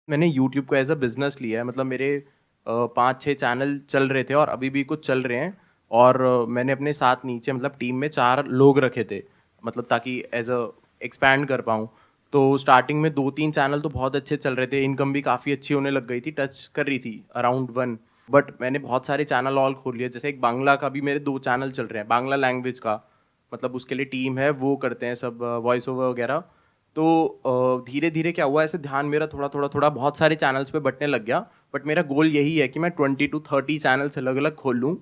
मैंने यूट्यूब को as a business लिया है। मतलब मेरे 5-6 चैनल चल रहे थे और अभी भी कुछ चल रहे हैं। और मैंने अपने साथ नीचे मतलब टीम में 4 लोग रखे थे, मतलब ताकि एज अ एक्सपैंड कर पाऊँ। तो स्टार्टिंग में 2-3 चैनल तो बहुत अच्छे चल रहे थे, इनकम भी काफ़ी अच्छी होने लग गई थी, टच कर रही थी अराउंड 1। बट मैंने बहुत सारे चैनल ऑल खोल लिए, जैसे एक बांग्ला का भी मेरे 2 चैनल चल रहे हैं, बांग्ला लैंग्वेज का, मतलब उसके लिए टीम है, वो करते हैं सब वॉइस ओवर वगैरह। तो धीरे धीरे क्या हुआ, ऐसे ध्यान मेरा थोड़ा थोड़ा थोड़ा बहुत सारे चैनल्स पे बंटने लग गया। बट मेरा गोल यही है कि मैं 20-30 चैनल्स अलग अलग खोल लूँ,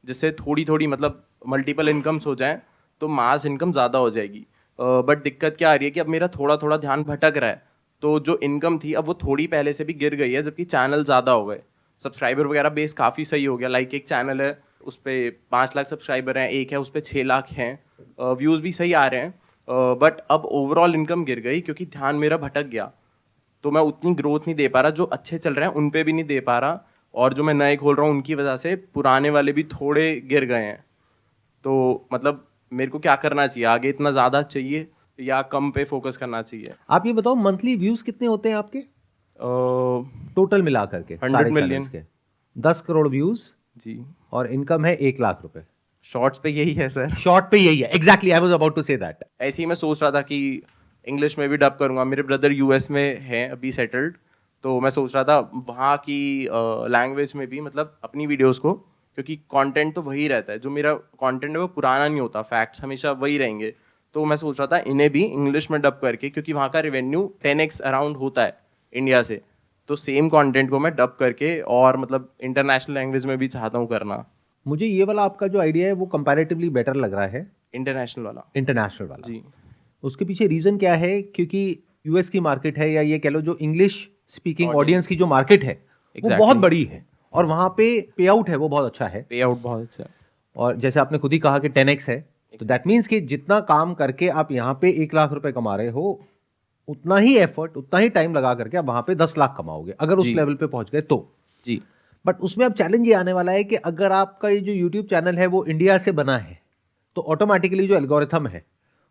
जिससे थोड़ी थोड़ी मतलब मल्टीपल इनकम्स हो जाएं, तो मास इनकम ज़्यादा हो जाएगी। बट दिक्कत क्या आ रही है कि अब मेरा थोड़ा थोड़ा ध्यान भटक रहा है। तो जो इनकम थी अब वो थोड़ी पहले से भी गिर गई है, जबकि चैनल ज़्यादा हो गए, सब्सक्राइबर वगैरह बेस काफ़ी सही हो गया। लाइक एक चैनल है उस पर 5 लाख सब्सक्राइबर हैं, एक है उस पर 6 लाख हैं, व्यूज़ भी सही आ रहे हैं। बट अब ओवरऑल इनकम गिर गई क्योंकि ध्यान मेरा भटक गया। तो मैं उतनी ग्रोथ नहीं दे पा रहा, जो अच्छे चल रहे हैं उन पे भी नहीं दे पा रहा, और जो मैं नए खोल रहा हूँ उनकी वजह से पुराने वाले भी थोड़े गिर गए हैं। तो मतलब मेरे को क्या करना चाहिए आगे? इतना ज़्यादा चाहिए या कम पे फोकस करना चाहिए? आप ये बताओ, मंथली व्यूज कितने होते हैं आपके टोटल मिला करके 100 सारे मिलियन चैनल्स के? 10 करोड़ व्यूज जी। और इनकम है 1 लाख रुपए। शॉर्ट्स पे यही है सर। शॉर्ट पे यही है, exactly I was about to say that. ऐसे ही मैं सोच रहा था कि इंग्लिश में भी डब करूँगा। मेरे ब्रदर यूएस में हैं अभी सेटल्ड, तो मैं सोच रहा था वहाँ की लैंग्वेज में भी मतलब अपनी वीडियोस को, क्योंकि कंटेंट तो वही रहता है, जो मेरा कंटेंट है वो पुराना नहीं होता, फैक्ट्स हमेशा वही रहेंगे। तो मैं सोच रहा था इन्हें भी इंग्लिश में डब करके, क्योंकि वहाँ का रेवेन्यू 10x अराउंड होता है इंडिया से, तो सेम कंटेंट को मैं डब करके और मतलब इंटरनेशनल लैंग्वेज में भी चाहता हूँ करना। मुझे ये वाला आपका जो आइडिया है वो कंपैरेटिवली बेटर लग रहा है, इंटरनेशनल वाला। इंटरनेशनल वाला। जी। उसके पीछे रीजन क्या है? क्योंकि यूएस की मार्केट है, या ये कह लो जो इंग्लिश स्पीकिंग ऑडियंस की ऑडियंस। जो मार्केट है वो बहुत एग्जैक्टली। बड़ी है, और वहां पे पे आउट है वो बहुत अच्छा है। पे आउट बहुत अच्छा है। और जैसे आपने खुद ही कहा कि 10x है, तो दैट मीन्स कि जितना काम करके आप यहाँ पे 1 लाख रुपए कमा रहे हो, उतना ही एफर्ट, उतना ही टाइम लगा करके आप वहां पे 10 लाख कमाओगे अगर उस जी। लेवल पे पहुंच गए तो। जी। बट उसमें अब चैलेंज ये आने वाला है कि अगर आपका ये जो यूट्यूब चैनल है वो इंडिया से बना है, तो ऑटोमेटिकली जो एल्गोरिथम है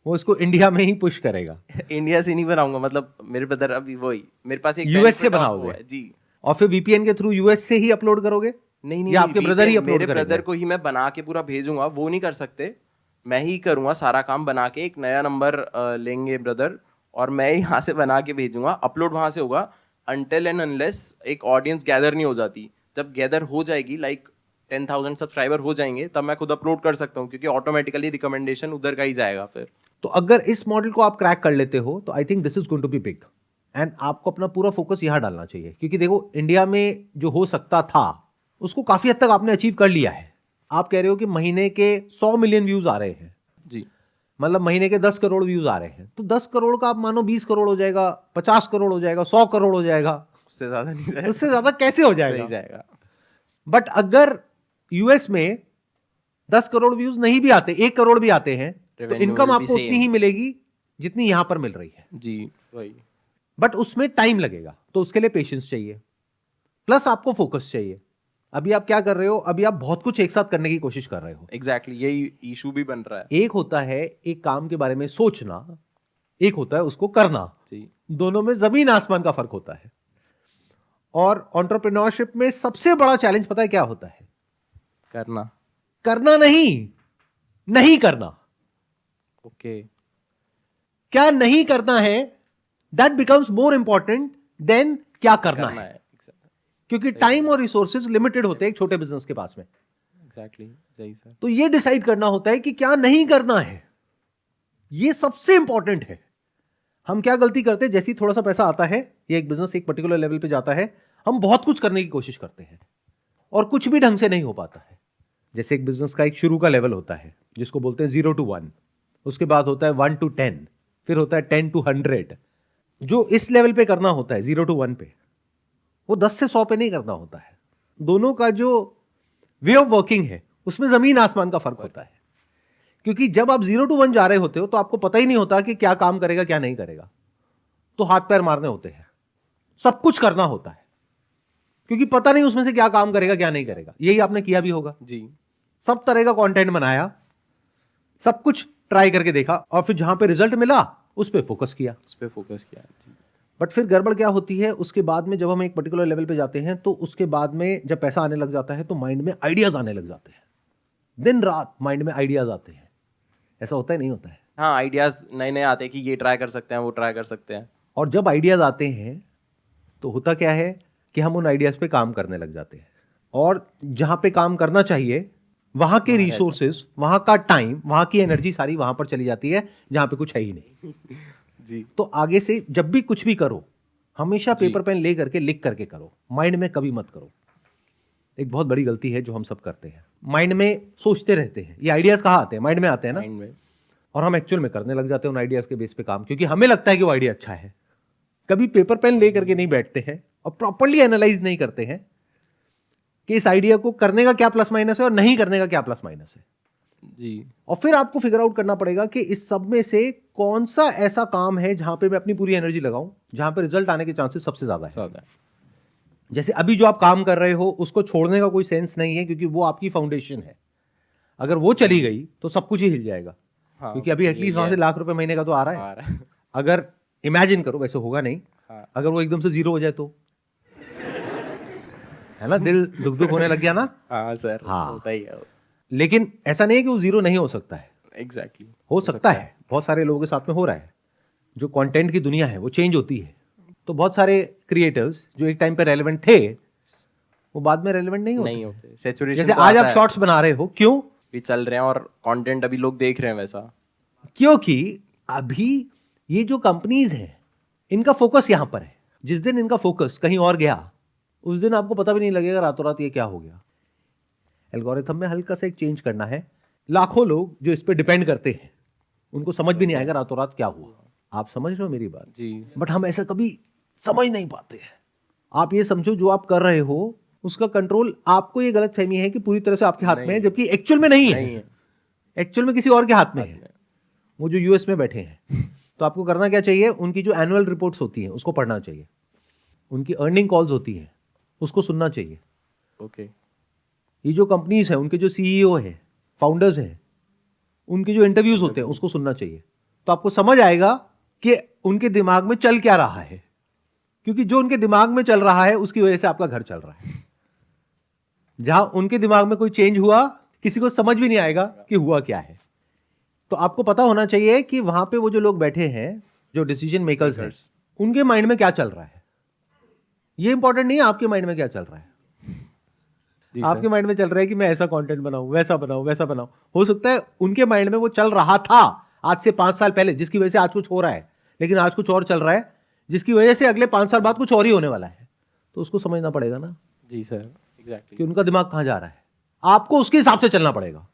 वो इसको इंडिया में ही पुश करेगा। इंडिया से नहीं बनाऊंगा, मतलब मेरे ब्रदर अभी वही, मेरे पास एक यूएस से बेनिफिट ऑफ वो बनाओगे है जी। और फिर वीपीएन के थ्रू यूएस से ही अपलोड करोगे, नहीं नहीं या नहीं, आपके ब्रदर ही वीपीएन अपलोड मेरे करेंगे? ब्रदर को ही मैं बना के पूरा भेजूंगा, वो नहीं कर सकते। मैं ही करूंगा सारा काम, बना के एक नया नंबर लेंगे ब्रदर, और मैं यहाँ से बना के भेजूंगा, अपलोड वहां से होगा। अनटिल एंड अनलेस एक ऑडियंस गैदर नहीं हो जाती, जब गैदर हो जाएगी, लाइक 10,000 सब्सक्राइबर हो जाएंगे, तब मैं खुद अपलोड कर सकता हूँ, क्योंकि ऑटोमेटिकली रिकमेंडेशन उधर का ही जाएगा फिर। तो अगर इस मॉडल को आप क्रैक कर लेते हो तो I think this is going to be big, and आपको अपना पूरा फोकस यहां डालना चाहिए। क्योंकि देखो, इंडिया में जो हो सकता था उसको काफी हद तक आपने अचीव कर लिया है। आप कह रहे हो कि महीने के 100 मिलियन व्यूज आ रहे हैं, जी। मतलब महीने के 10 करोड़ व्यूज आ रहे हैं, तो 10 करोड़ का आप मानो 20 करोड़ हो जाएगा, 50 करोड़ हो जाएगा, 100 करोड़ हो जाएगा, उससे ज्यादा नहीं जाएगा। उससे ज्यादा कैसे हो नहीं जाएगा? जाएगा। बट अगर यूएस में 10 करोड़ व्यूज नहीं भी आते, 1 करोड़ भी आते हैं, तो रेवेन्यू इनकम विल बी आपको उतनी सेम। ही मिलेगी जितनी यहां पर मिल रही है। जी। वही। बट उसमें टाइम लगेगा, तो उसके लिए पेशेंस चाहिए, प्लस आपको फोकस चाहिए। अभी आप क्या कर रहे हो? अभी आप बहुत कुछ एक साथ करने की कोशिश कर रहे हो। एग्जैक्टली यही इशू भी बन रहा है। एक होता है एक काम के बारे में सोचना, एक होता है उसको करना। जी। दोनों में जमीन आसमान का फर्क होता है। और एंटरप्रेन्योरशिप में सबसे बड़ा चैलेंज पता है क्या होता है? करना। करना नहीं, नहीं करना। ओके। क्या नहीं करना है, that becomes more important than क्या करना करना है। है। क्योंकि सही टाइम है। और रिसोर्सेज लिमिटेड होते हैं एक छोटे बिजनेस के पास में। एग्जैक्टली सही सर। तो ये डिसाइड करना होता है कि क्या नहीं करना है, ये सबसे इंपॉर्टेंट है। हम क्या गलती करते हैं, जैसे ही थोड़ा सा पैसा आता है, ये एक बिजनेस एक पर्टिकुलर लेवल पे जाता है, हम बहुत कुछ करने की कोशिश करते हैं और कुछ भी ढंग से नहीं हो पाता है। जैसे एक बिजनेस का एक शुरू का लेवल होता है जिसको बोलते हैं 0 to 1, उसके बाद होता है 1 to 10, फिर होता है 10 to 100। जो इस लेवल पे करना होता है 0 to 1 पे, वो 10 से 100 पे नहीं करना होता है। दोनों का जो वे ऑफ वर्किंग है उसमें जमीन आसमान का फर्क होता है। क्योंकि जब आप 0 to 1 जा रहे होते हो तो आपको पता ही नहीं होता कि क्या काम करेगा क्या नहीं करेगा, तो हाथ पैर मारने होते हैं, सब कुछ करना होता है, क्योंकि पता नहीं उसमें से क्या काम करेगा क्या नहीं करेगा। यही आपने किया भी होगा, जी। सब तरह का कंटेंट बनाया, सब कुछ ट्राई करके देखा, और फिर जहां पे रिजल्ट मिला उस पर फोकस किया। उस पर फोकस किया जी। बट फिर गड़बड़ क्या होती है, उसके बाद में जब हम एक पर्टिकुलर लेवल पे जाते हैं तो उसके बाद में जब पैसा आने लग जाता है तो माइंड में आइडियाज आने लग जाते हैं, दिन रात माइंड में आइडियाज आते हैं। ऐसा होता है नहीं होता है? हाँ, आइडियाज नए नए आते हैं कि ये ट्राई कर सकते हैं, वो ट्राई कर सकते हैं। और जब आइडियाज आते हैं तो होता क्या है कि हम उन आइडियाज पे काम करने लग जाते हैं, और जहां पे काम करना चाहिए वहां के रिसोर्सेज, वहां का टाइम, वहां की एनर्जी सारी वहां पर चली जाती है जहां पे कुछ है ही नहीं। जी। तो आगे से जब भी कुछ भी करो हमेशा पेपर पेन ले करके लिख करके करो, माइंड में कभी मत करो। एक बहुत बड़ी गलती है जो हम सब करते हैं, माइंड में सोचते रहते हैं। ये आइडियाज कहाँ आते हैं? माइंड में आते हैं ना। माइंड में। और हम एक्चुअल में करने लग जाते हैं उन आइडियाज के बेस पे काम, क्योंकि हमें लगता है कि वो आइडिया अच्छा है। कभी पेपर पेन ले करके नहीं बैठते हैं और प्रॉपर्ली एनालाइज नहीं करते हैं कि इस आइडिया को करने का क्या प्लस माइनस है और नहीं करने का क्या प्लस माइनस है। जी। और फिर आपको फिगर आउट करना पड़ेगा कि इस सब में से कौन सा ऐसा काम है जहां पे मैं अपनी पूरी एनर्जी लगाऊं, जहां पे रिजल्ट आने के चांसेस सबसे ज्यादा है। जैसे अभी जो आप काम कर रहे हो उसको छोड़ने का कोई सेंस नहीं है, क्योंकि वो आपकी फाउंडेशन है। अगर वो चली गई तो सब कुछ ही हिल जाएगा। हाँ, क्योंकि अभी एटलीस्ट वहां से लाख रुपए महीने का तो आ रहा है। अगर इमेजिन करो, वैसे होगा नहीं, हाँ। अगर वो एकदम से जीरो हो जाए तो, है ना, दिल दुख दुख होने लग गया ना। हाँ सर, हाँ। होता ही है। लेकिन ऐसा नहीं है कि वो जीरो नहीं हो सकता है। एग्जैक्टली हो सकता है। बहुत सारे लोगों के साथ में हो रहा है। जो कंटेंट की दुनिया है वो चेंज होती है, तो बहुत सारे क्रिएटर्स जो एक टाइम पे रेलेवेंट थे वो बाद में रेलेवेंट नहीं होते। सैचुरेशन जैसे आज आप शॉर्ट्स बना रहे हो, क्यों? भी चल रहे हैं और कंटेंट अभी लोग देख रहे हैं वैसा। क्योंकि अभी ये जो कंपनीज हैं इनका फोकस यहां पर है। जिस दिन इनका फोकस कहीं और गया उस दिन आपको पता भी नहीं लगेगा रातों रात ये क्या हो गया। एल्गोरिथम में हल्का सा एक चेंज करना है। लाखों लोग जो इस पे डिपेंड करते हैं उनको समझ भी नहीं आएगा रातों रात क्या हुआ। आप समझ रहे हो मेरी बात? जी। बट हम ऐसा कभी समझ नहीं पाते हैं। आप ये समझो जो आप कर रहे हो उसका कंट्रोल, आपको ये गलत फहमी है कि पूरी तरह से आपके हाथ में है, जबकि एक्चुअल में नहीं है। एक्चुअल में किसी और के हाथ में है। वो जो यूएस में बैठे हैं, तो आपको करना क्या चाहिए? उनकी जो एनुअल रिपोर्ट्स होती हैं उसको पढ़ना चाहिए, उनकी अर्निंग कॉल्स होती हैं उसको सुनना चाहिए। ओके। ये जो कंपनीज हैं उनके जो सीईओ हैं, फाउंडर्स हैं, उनके जो इंटरव्यूज होते हैं उसको सुनना चाहिए। तो आपको समझ आएगा कि उनके दिमाग में चल क्या रहा है, क्योंकि जो उनके दिमाग में चल रहा है उसकी वजह से आपका घर चल रहा है। जहां उनके दिमाग में कोई चेंज हुआ किसी को समझ भी नहीं आएगा कि हुआ क्या है। तो आपको पता होना चाहिए कि वहां पे वो जो लोग बैठे हैं, जो डिसीजन मेकर्स हैं, उनके माइंड में क्या चल रहा है। ये इंपॉर्टेंट नहीं है आपके माइंड में क्या चल रहा है। आपके माइंड में चल रहा है कि मैं ऐसा कंटेंट बनाऊं, वैसा बनाऊं, वैसा बनाऊं। हो सकता है उनके माइंड में वो चल रहा था आज से 5 साल पहले, जिसकी वजह से आज कुछ हो रहा है, लेकिन आज कुछ और चल रहा है जिसकी वजह से अगले 5 साल बाद कुछ और ही होने वाला है। तो उसको समझना पड़ेगा ना। जी सर, एग्जैक्टली। कि उनका दिमाग कहां जा रहा है, आपको उसके हिसाब से चलना पड़ेगा,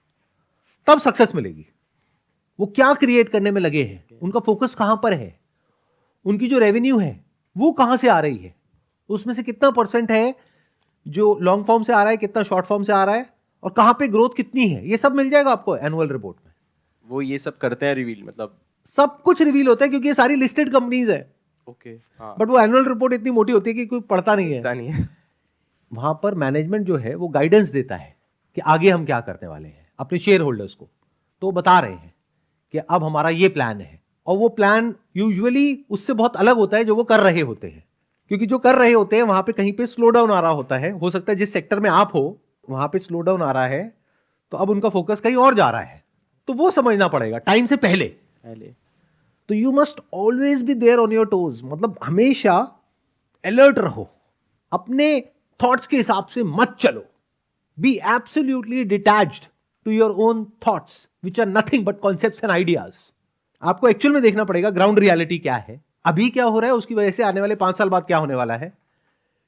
तब सक्सेस मिलेगी। वो क्या क्रिएट करने में लगे हैं, उनका फोकस कहां पर है, उनकी जो रेवेन्यू है वो कहां से आ रही है, उसमें से कितना % है जो लॉन्ग फॉर्म से आ रहा है, कितना शॉर्ट फॉर्म से आ रहा है, और कहां पे ग्रोथ कितनी है, ये सब मिल जाएगा आपको एनुअल रिपोर्ट में। वो ये सब करते हैं रिवील, मतलब सब कुछ रिवील होता है क्योंकि ये सारी लिस्टेड कंपनीज है। ओके। हाँ। बट वो एनुअल रिपोर्ट इतनी मोटी होती है कि कोई पढ़ता नहीं है। पता नहीं है। वहां पर मैनेजमेंट जो है वो गाइडेंस देता है कि आगे हम क्या करने वाले हैं अपने शेयर होल्डर्स को। तो बता रहे हैं कि अब हमारा ये प्लान है, और वो प्लान यूजुअली उससे बहुत अलग होता है जो वो कर रहे होते हैं, क्योंकि जो कर रहे होते हैं वहां पे कहीं पे स्लो डाउन आ रहा होता है। हो सकता है जिस सेक्टर में आप हो वहां पे स्लो डाउन आ रहा है, तो अब उनका फोकस कहीं और जा रहा है। तो वो समझना पड़ेगा टाइम से पहले। तो you must always be there on your toes, मतलब हमेशा अलर्ट रहो, अपने थॉट्स के हिसाब से मत चलो। Be absolutely detached to your own thoughts which are nothing but concepts and ideas. आपको एक्चुअल में देखना पड़ेगा ग्राउंड रियलिटी क्या है, अभी क्या हो रहा है, उसकी वजह से आने वाले 5 साल बाद क्या होने वाला है,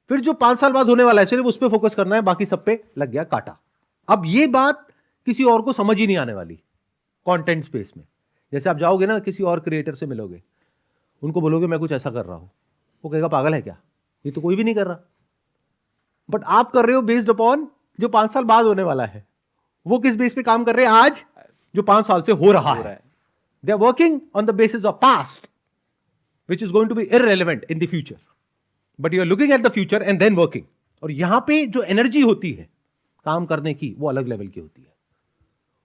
फिर जो 5 साल बाद होने वाला है सिर्फ उस पर फोकस करना है, बाकी सब पे लग गया काटा। अब ये बात किसी और को समझ ही नहीं आने वाली कंटेंट स्पेस में। जैसे आप जाओगे ना किसी और क्रिएटर से मिलोगे, उनको बोलोगे मैं कुछ ऐसा कर रहा हूं, वो कहेगा पागल है क्या, ये तो कोई भी नहीं कर रहा। बट आप कर रहे हो बेस्ड अपॉन जो 5 साल बाद होने वाला है। वो किस बेस पे काम कर रहे हैं आज, जो 5 साल से हो रहा है। They are working on the basis of past which is going to be irrelevant in the future, but you are looking at the future and then working। और यहां पे जो एनर्जी होती है काम करने की वो अलग लेवल की होती है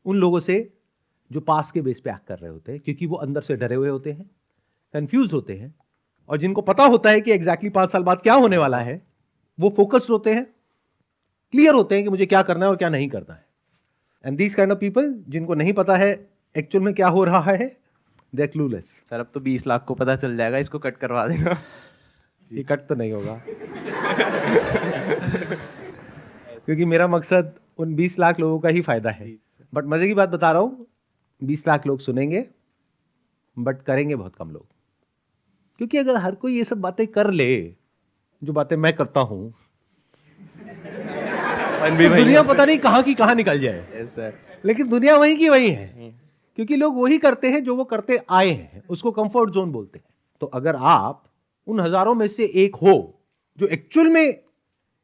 उन लोगों से जो पास के बेस पे एक्ट कर रहे होते हैं, क्योंकि वो अंदर से डरे हुए होते हैं, कंफ्यूज होते हैं, और जिनको पता होता है कि एग्जैक्टली 5 साल बाद क्या होने वाला है, वो फोकस्ड होते हैं, क्लियर होते हैं कि मुझे क्या करना है और क्या नहीं करना है। And these kind of people, जिनको नहीं पता है एक्चुअल में क्या हो रहा है, दे आर क्लूलेस। सर अब तो 20 लाख को पता चल जाएगा, इसको कट करवा देना। ये कट तो नहीं होगा क्योंकि मेरा मकसद उन 20 लाख लोगों का ही फायदा है। बट मजे की बात बता रहा हूं, 20 लाख लोग सुनेंगे बट करेंगे बहुत कम लोग। क्योंकि अगर हर कोई ये सब बातें कर ले जो बातें मैं करता हूं, तो दुनिया पता नहीं कहां की कहां निकल जाए। Yes sir. लेकिन दुनिया वहीं की वहीं है, क्योंकि लोग वही करते हैं जो वो करते आए हैं, उसको कंफर्ट जोन बोलते हैं। तो अगर आप उन हजारों में से एक हो जो एक्चुअल में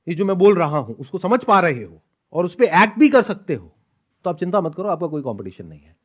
ये जो मैं बोल रहा हूं उसको समझ पा रहे हो और उस पर एक्ट भी कर सकते हो, तो आप चिंता मत करो, आपका कोई कंपटीशन नहीं है।